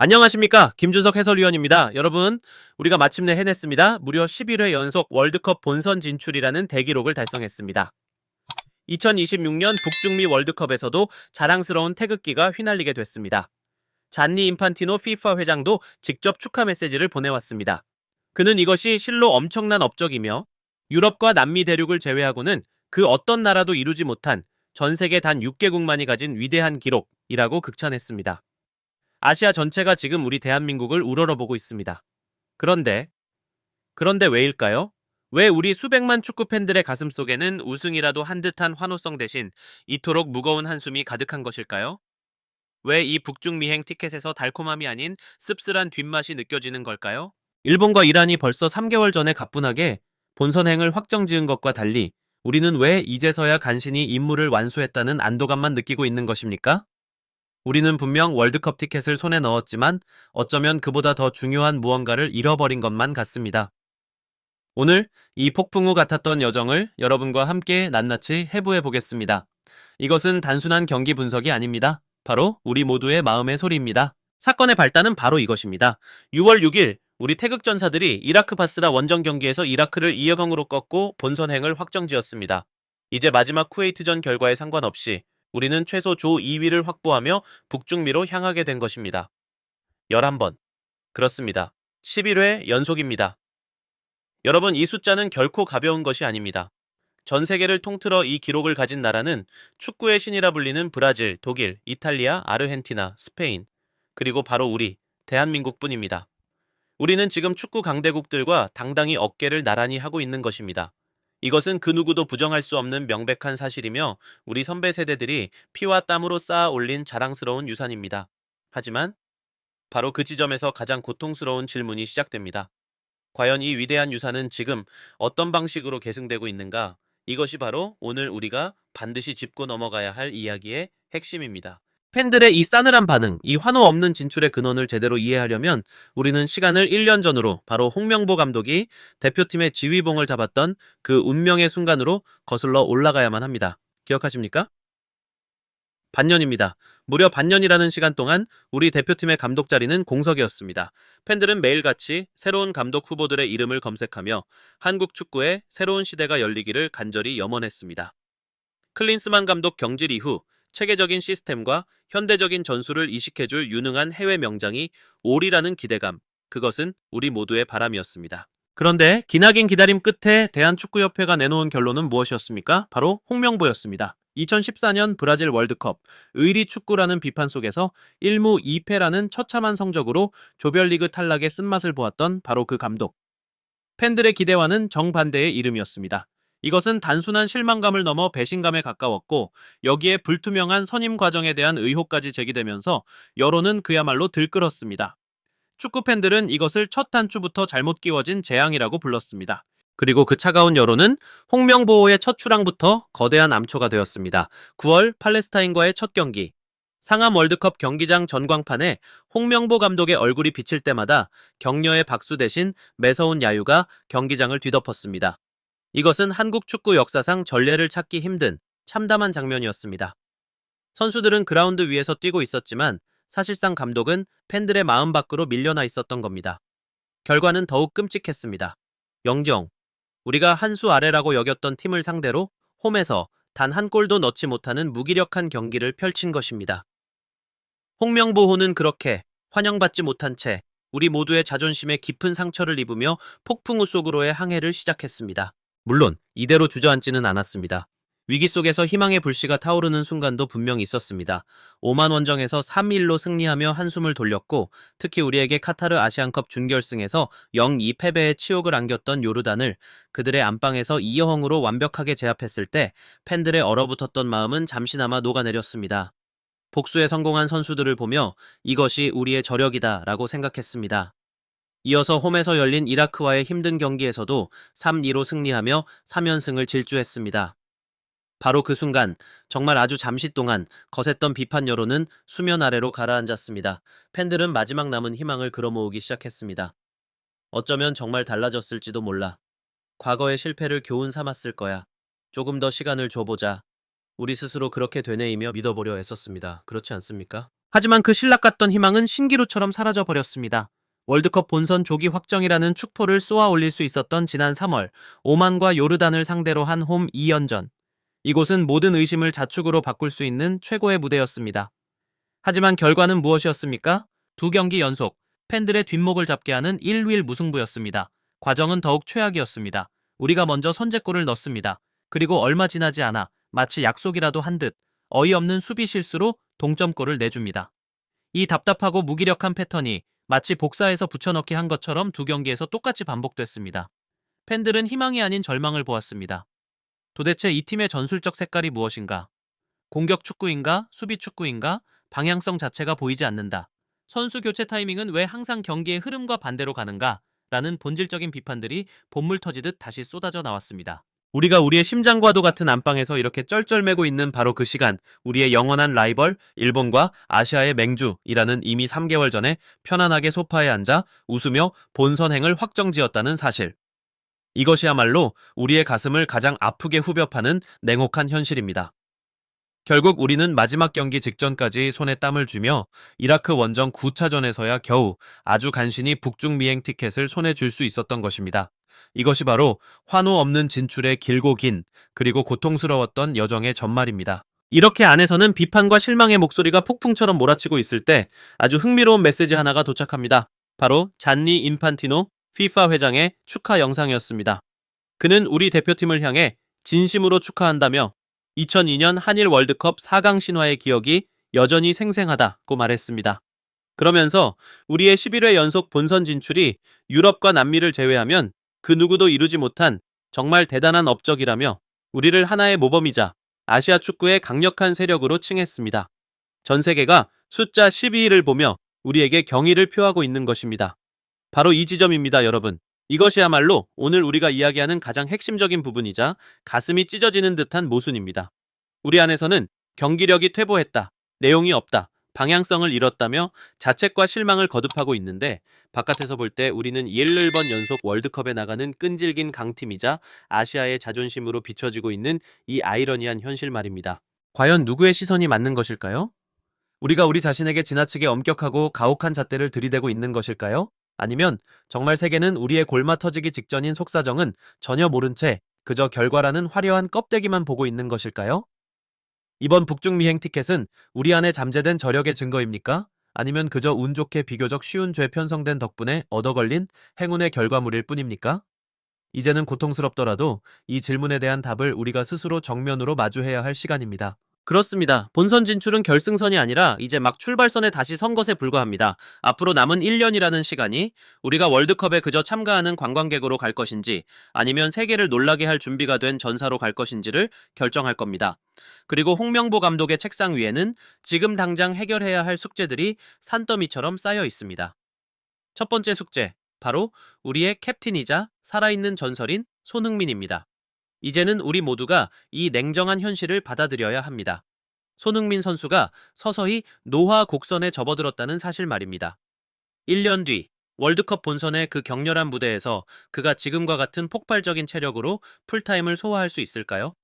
안녕하십니까, 김준석 해설위원입니다. 여러분, 우리가 마침내 해냈습니다. 무려 11회 연속 월드컵 본선 진출이라는 대기록을 달성했습니다. 2026년 북중미 월드컵에서도 자랑스러운 태극기가 휘날리게 됐습니다. 잔니 인판티노 FIFA 회장도 직접 축하 메시지를 보내왔습니다. 그는 이것이 실로 엄청난 업적이며 유럽과 남미 대륙을 제외하고는 그 어떤 나라도 이루지 못한 전 세계 단 6개국만이 가진 위대한 기록이라고 극찬했습니다. 아시아 전체가 지금 우리 대한민국을 우러러보고 있습니다. 그런데, 그런데 왜일까요? 왜 우리 수백만 축구 팬들의 가슴 속에는 우승이라도 한 듯한 환호성 대신 이토록 무거운 한숨이 가득한 것일까요? 왜 이 북중미행 티켓에서 달콤함이 아닌 씁쓸한 뒷맛이 느껴지는 걸까요? 일본과 이란이 벌써 3개월 전에 가뿐하게 본선행을 확정지은 것과 달리 우리는 왜 이제서야 간신히 임무를 완수했다는 안도감만 느끼고 있는 것입니까? 우리는 분명 월드컵 티켓을 손에 넣었지만 어쩌면 그보다 더 중요한 무언가를 잃어버린 것만 같습니다. 오늘 이 폭풍 우 같았던 여정을 여러분과 함께 낱낱이 해부해 보겠습니다. 이것은 단순한 경기 분석이 아닙니다. 바로 우리 모두의 마음의 소리입니다. 사건의 발단은 바로 이것입니다. 6월 6일 우리 태극전사들이 이라크 바스라 원정 경기에서 이라크를 2-0으로 꺾고 본선행을 확정지었습니다. 이제 마지막 쿠웨이트전 결과에 상관없이 우리는 최소 조 2위를 확보하며 북중미로 향하게 된 것입니다. 11번. 그렇습니다. 11회 연속입니다. 여러분, 이 숫자는 결코 가벼운 것이 아닙니다. 전 세계를 통틀어 이 기록을 가진 나라는 축구의 신이라 불리는 브라질, 독일, 이탈리아, 아르헨티나, 스페인, 그리고 바로 우리, 대한민국뿐입니다. 우리는 지금 축구 강대국들과 당당히 어깨를 나란히 하고 있는 것입니다. 이것은 그 누구도 부정할 수 없는 명백한 사실이며 우리 선배 세대들이 피와 땀으로 쌓아 올린 자랑스러운 유산입니다. 하지만 바로 그 지점에서 가장 고통스러운 질문이 시작됩니다. 과연 이 위대한 유산은 지금 어떤 방식으로 계승되고 있는가? 이것이 바로 오늘 우리가 반드시 짚고 넘어가야 할 이야기의 핵심입니다. 팬들의 이 싸늘한 반응, 이 환호 없는 진출의 근원을 제대로 이해하려면 우리는 시간을 1년 전으로 바로 홍명보 감독이 대표팀의 지휘봉을 잡았던 그 운명의 순간으로 거슬러 올라가야만 합니다. 기억하십니까? 반년입니다. 무려 반년이라는 시간 동안 우리 대표팀의 감독 자리는 공석이었습니다. 팬들은 매일같이 새로운 감독 후보들의 이름을 검색하며 한국 축구의 새로운 시대가 열리기를 간절히 염원했습니다. 클린스만 감독 경질 이후 체계적인 시스템과 현대적인 전술을 이식해줄 유능한 해외 명장이 오리라는 기대감, 그것은 우리 모두의 바람이었습니다. 그런데 기나긴 기다림 끝에 대한축구협회가 내놓은 결론은 무엇이었습니까? 바로 홍명보였습니다. 2014년 브라질 월드컵, 의리 축구라는 비판 속에서 1무 2패라는 처참한 성적으로 조별리그 탈락의 쓴맛을 보았던 바로 그 감독. 팬들의 기대와는 정반대의 이름이었습니다. 이것은 단순한 실망감을 넘어 배신감에 가까웠고 여기에 불투명한 선임 과정에 대한 의혹까지 제기되면서 여론은 그야말로 들끓었습니다. 축구 팬들은 이것을 첫 단추부터 잘못 끼워진 재앙이라고 불렀습니다. 그리고 그 차가운 여론은 홍명보호의 첫 출항부터 거대한 암초가 되었습니다. 9월 팔레스타인과의 첫 경기. 상암 월드컵 경기장 전광판에 홍명보 감독의 얼굴이 비칠 때마다 격려의 박수 대신 매서운 야유가 경기장을 뒤덮었습니다. 이것은 한국 축구 역사상 전례를 찾기 힘든 참담한 장면이었습니다. 선수들은 그라운드 위에서 뛰고 있었지만 사실상 감독은 팬들의 마음 밖으로 밀려나 있었던 겁니다. 결과는 더욱 끔찍했습니다. 영정. 우리가 한 수 아래라고 여겼던 팀을 상대로 홈에서 단 한 골도 넣지 못하는 무기력한 경기를 펼친 것입니다. 홍명보호는 그렇게 환영받지 못한 채 우리 모두의 자존심에 깊은 상처를 입으며 폭풍우 속으로의 항해를 시작했습니다. 물론 이대로 주저앉지는 않았습니다. 위기 속에서 희망의 불씨가 타오르는 순간도 분명 있었습니다. 오만 원정에서 3-1로 승리하며 한숨을 돌렸고 특히 우리에게 카타르 아시안컵 준결승에서 0-2 패배의 치욕을 안겼던 요르단을 그들의 안방에서 2-0으로 완벽하게 제압했을 때 팬들의 얼어붙었던 마음은 잠시나마 녹아내렸습니다. 복수에 성공한 선수들을 보며 이것이 우리의 저력이다 라고 생각했습니다. 이어서 홈에서 열린 이라크와의 힘든 경기에서도 3-2로 승리하며 3연승을 질주했습니다. 바로 그 순간 정말 아주 잠시 동안 거셌던 비판 여론은 수면 아래로 가라앉았습니다. 팬들은 마지막 남은 희망을 끌어모으기 시작했습니다. 어쩌면 정말 달라졌을지도 몰라. 과거의 실패를 교훈 삼았을 거야. 조금 더 시간을 줘보자. 우리 스스로 그렇게 되뇌이며 믿어보려 애썼습니다. 그렇지 않습니까? 하지만 그 신락 같던 희망은 신기루처럼 사라져 버렸습니다. 월드컵 본선 조기 확정이라는 축포를 쏘아 올릴 수 있었던 지난 3월, 오만과 요르단을 상대로 한 홈 2연전. 이곳은 모든 의심을 자축으로 바꿀 수 있는 최고의 무대였습니다. 하지만 결과는 무엇이었습니까? 두 경기 연속, 팬들의 뒷목을 잡게 하는 1윌 무승부였습니다. 과정은 더욱 최악이었습니다. 우리가 먼저 선제골을 넣습니다. 그리고 얼마 지나지 않아 마치 약속이라도 한 듯 어이없는 수비 실수로 동점골을 내줍니다. 이 답답하고 무기력한 패턴이 마치 복사해서 붙여넣기 한 것처럼 두 경기에서 똑같이 반복됐습니다. 팬들은 희망이 아닌 절망을 보았습니다. 도대체 이 팀의 전술적 색깔이 무엇인가? 공격 축구인가? 수비 축구인가? 방향성 자체가 보이지 않는다. 선수 교체 타이밍은 왜 항상 경기의 흐름과 반대로 가는가? 라는 본질적인 비판들이 본물 터지듯 다시 쏟아져 나왔습니다. 우리가 우리의 심장과도 같은 안방에서 이렇게 쩔쩔매고 있는 바로 그 시간, 우리의 영원한 라이벌 일본과 아시아의 맹주이라는 이미 3개월 전에 편안하게 소파에 앉아 웃으며 본선행을 확정지었다는 사실. 이것이야말로 우리의 가슴을 가장 아프게 후벼 파는 냉혹한 현실입니다. 결국 우리는 마지막 경기 직전까지 손에 땀을 쥐며 이라크 원정 9차전에서야 겨우 아주 간신히 북중 미행 티켓을 손에 쥘 수 있었던 것입니다. 이것이 바로 환호 없는 진출의 길고 긴 그리고 고통스러웠던 여정의 전말입니다. 이렇게 안에서는 비판과 실망의 목소리가 폭풍처럼 몰아치고 있을 때 아주 흥미로운 메시지 하나가 도착합니다. 바로 잔니 인판티노 FIFA 회장의 축하 영상이었습니다. 그는 우리 대표팀을 향해 진심으로 축하한다며 2002년 한일 월드컵 4강 신화의 기억이 여전히 생생하다고 말했습니다. 그러면서 우리의 11회 연속 본선 진출이 유럽과 남미를 제외하면 그 누구도 이루지 못한 정말 대단한 업적이라며 우리를 하나의 모범이자 아시아 축구의 강력한 세력으로 칭했습니다. 전 세계가 숫자 12를 보며 우리에게 경의를 표하고 있는 것입니다. 바로 이 지점입니다, 여러분. 이것이야말로 오늘 우리가 이야기하는 가장 핵심적인 부분이자 가슴이 찢어지는 듯한 모순입니다. 우리 안에서는 경기력이 퇴보했다, 내용이 없다, 방향성을 잃었다며 자책과 실망을 거듭하고 있는데 바깥에서 볼 때 우리는 17번 연속 월드컵에 나가는 끈질긴 강팀이자 아시아의 자존심으로 비춰지고 있는 이 아이러니한 현실 말입니다. 과연 누구의 시선이 맞는 것일까요? 우리가 우리 자신에게 지나치게 엄격하고 가혹한 잣대를 들이대고 있는 것일까요? 아니면 정말 세계는 우리의 골마 터지기 직전인 속사정은 전혀 모른 채 그저 결과라는 화려한 껍데기만 보고 있는 것일까요? 이번 북중미행 티켓은 우리 안에 잠재된 저력의 증거입니까? 아니면 그저 운 좋게 비교적 쉬운 죄 편성된 덕분에 얻어걸린 행운의 결과물일 뿐입니까? 이제는 고통스럽더라도 이 질문에 대한 답을 우리가 스스로 정면으로 마주해야 할 시간입니다. 그렇습니다. 본선 진출은 결승선이 아니라 이제 막 출발선에 다시 선 것에 불과합니다. 앞으로 남은 1년이라는 시간이 우리가 월드컵에 그저 참가하는 관광객으로 갈 것인지 아니면 세계를 놀라게 할 준비가 된 전사로 갈 것인지를 결정할 겁니다. 그리고 홍명보 감독의 책상 위에는 지금 당장 해결해야 할 숙제들이 산더미처럼 쌓여 있습니다. 첫 번째 숙제, 바로 우리의 캡틴이자 살아있는 전설인 손흥민입니다. 이제는 우리 모두가 이 냉정한 현실을 받아들여야 합니다. 손흥민 선수가 서서히 노화 곡선에 접어들었다는 사실 말입니다. 1년 뒤 월드컵 본선의 그 격렬한 무대에서 그가 지금과 같은 폭발적인 체력으로 풀타임을 소화할 수 있을까요?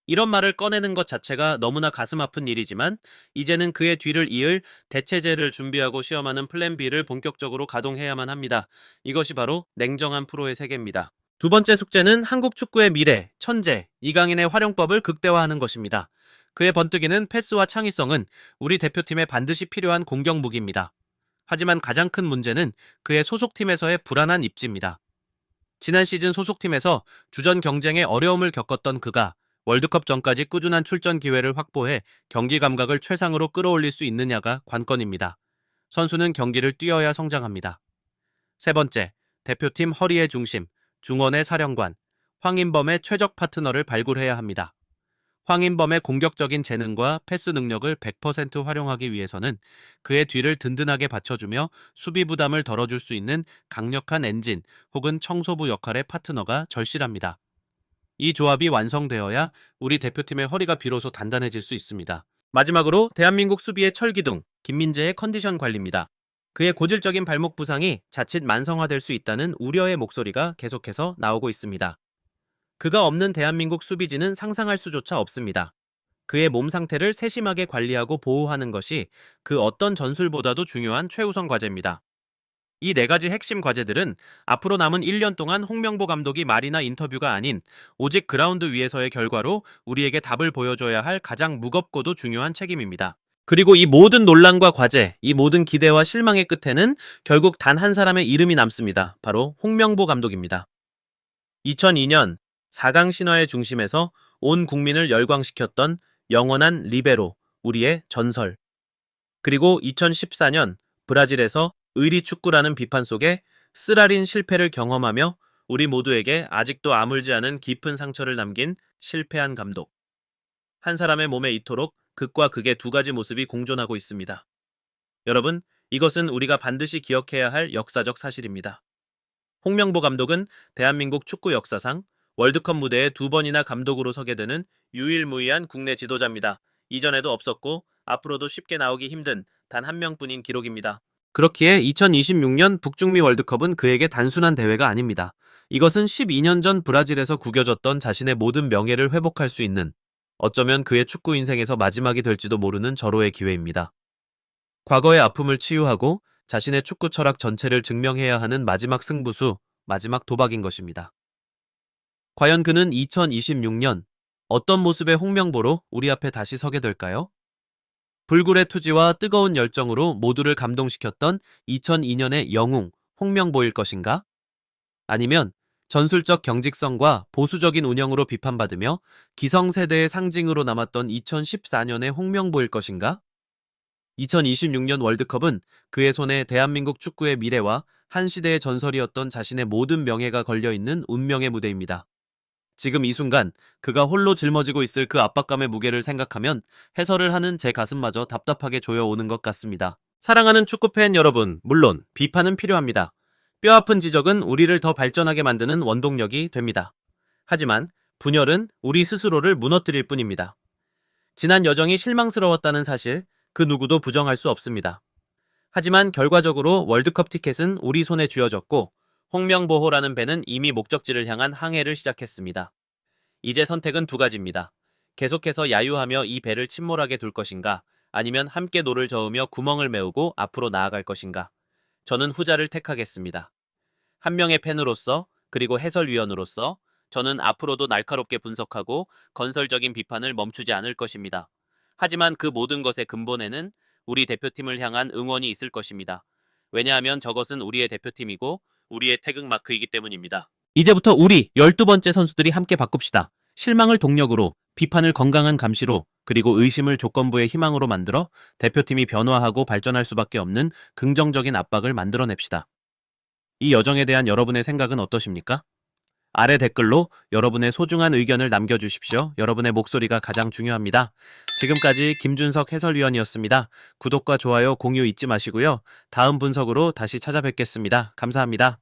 이런 말을 꺼내는 것 자체가 너무나 가슴 아픈 일이지만 이제는 그의 뒤를 이을 대체제를 준비하고 시험하는 플랜 B를 본격적으로 가동해야만 합니다. 이것이 바로 냉정한 프로의 세계입니다. 두 번째 숙제는 한국 축구의 미래, 천재, 이강인의 활용법을 극대화하는 것입니다. 그의 번뜩이는 패스와 창의성은 우리 대표팀에 반드시 필요한 공격 무기입니다. 하지만 가장 큰 문제는 그의 소속팀에서의 불안한 입지입니다. 지난 시즌 소속팀에서 주전 경쟁에 어려움을 겪었던 그가 월드컵 전까지 꾸준한 출전 기회를 확보해 경기 감각을 최상으로 끌어올릴 수 있느냐가 관건입니다. 선수는 경기를 뛰어야 성장합니다. 세 번째, 대표팀 허리의 중심, 중원의 사령관, 황인범의 최적 파트너를 발굴해야 합니다. 황인범의 공격적인 재능과 패스 능력을 100% 활용하기 위해서는 그의 뒤를 든든하게 받쳐주며 수비 부담을 덜어줄 수 있는 강력한 엔진 혹은 청소부 역할의 파트너가 절실합니다. 이 조합이 완성되어야 우리 대표팀의 허리가 비로소 단단해질 수 있습니다. 마지막으로 대한민국 수비의 철기둥, 김민재의 컨디션 관리입니다. 그의 고질적인 발목 부상이 자칫 만성화될 수 있다는 우려의 목소리가 계속해서 나오고 있습니다. 그가 없는 대한민국 수비진은 상상할 수조차 없습니다. 그의 몸 상태를 세심하게 관리하고 보호하는 것이 그 어떤 전술보다도 중요한 최우선 과제입니다. 이 네 가지 핵심 과제들은 앞으로 남은 1년 동안 홍명보 감독이 말이나 인터뷰가 아닌 오직 그라운드 위에서의 결과로 우리에게 답을 보여줘야 할 가장 무겁고도 중요한 책임입니다. 그리고 이 모든 논란과 과제, 이 모든 기대와 실망의 끝에는 결국 단 한 사람의 이름이 남습니다. 바로 홍명보 감독입니다. 2002년 4강 신화의 중심에서 온 국민을 열광시켰던 영원한 리베로, 우리의 전설. 그리고 2014년 브라질에서 의리 축구라는 비판 속에 쓰라린 실패를 경험하며 우리 모두에게 아직도 아물지 않은 깊은 상처를 남긴 실패한 감독. 한 사람의 몸에 이토록 극과 극의 두 가지 모습이 공존하고 있습니다. 여러분, 이것은 우리가 반드시 기억해야 할 역사적 사실입니다. 홍명보 감독은 대한민국 축구 역사상 월드컵 무대에 두 번이나 감독으로 서게 되는 유일무이한 국내 지도자입니다. 이전에도 없었고 앞으로도 쉽게 나오기 힘든 단 한 명뿐인 기록입니다. 그렇기에 2026년 북중미 월드컵은 그에게 단순한 대회가 아닙니다. 이것은 12년 전 브라질에서 구겨졌던 자신의 모든 명예를 회복할 수 있는, 어쩌면 그의 축구 인생에서 마지막이 될지도 모르는 절호의 기회입니다. 과거의 아픔을 치유하고 자신의 축구 철학 전체를 증명해야 하는 마지막 승부수, 마지막 도박인 것입니다. 과연 그는 2026년 어떤 모습의 홍명보로 우리 앞에 다시 서게 될까요? 불굴의 투지와 뜨거운 열정으로 모두를 감동시켰던 2002년의 영웅 홍명보일 것인가? 아니면 전술적 경직성과 보수적인 운영으로 비판받으며 기성세대의 상징으로 남았던 2014년의 홍명보일 것인가? 2026년 월드컵은 그의 손에 대한민국 축구의 미래와 한 시대의 전설이었던 자신의 모든 명예가 걸려있는 운명의 무대입니다. 지금 이 순간 그가 홀로 짊어지고 있을 그 압박감의 무게를 생각하면 해설을 하는 제 가슴마저 답답하게 조여오는 것 같습니다. 사랑하는 축구팬 여러분, 물론 비판은 필요합니다. 뼈아픈 지적은 우리를 더 발전하게 만드는 원동력이 됩니다. 하지만 분열은 우리 스스로를 무너뜨릴 뿐입니다. 지난 여정이 실망스러웠다는 사실, 그 누구도 부정할 수 없습니다. 하지만 결과적으로 월드컵 티켓은 우리 손에 쥐어졌고 홍명보호라는 배는 이미 목적지를 향한 항해를 시작했습니다. 이제 선택은 두 가지입니다. 계속해서 야유하며 이 배를 침몰하게 둘 것인가, 아니면 함께 노를 저으며 구멍을 메우고 앞으로 나아갈 것인가. 저는 후자를 택하겠습니다. 한 명의 팬으로서, 그리고 해설위원으로서 저는 앞으로도 날카롭게 분석하고 건설적인 비판을 멈추지 않을 것입니다. 하지만 그 모든 것의 근본에는 우리 대표팀을 향한 응원이 있을 것입니다. 왜냐하면 저것은 우리의 대표팀이고 우리의 태극마크이기 때문입니다. 이제부터 우리 12번째 선수들이 함께 바꿉시다. 실망을 동력으로, 비판을 건강한 감시로, 그리고 의심을 조건부의 희망으로 만들어 대표팀이 변화하고 발전할 수밖에 없는 긍정적인 압박을 만들어냅시다. 이 여정에 대한 여러분의 생각은 어떠십니까? 아래 댓글로 여러분의 소중한 의견을 남겨주십시오. 여러분의 목소리가 가장 중요합니다. 지금까지 김준석 해설위원이었습니다. 구독과 좋아요, 공유 잊지 마시고요. 다음 분석으로 다시 찾아뵙겠습니다. 감사합니다.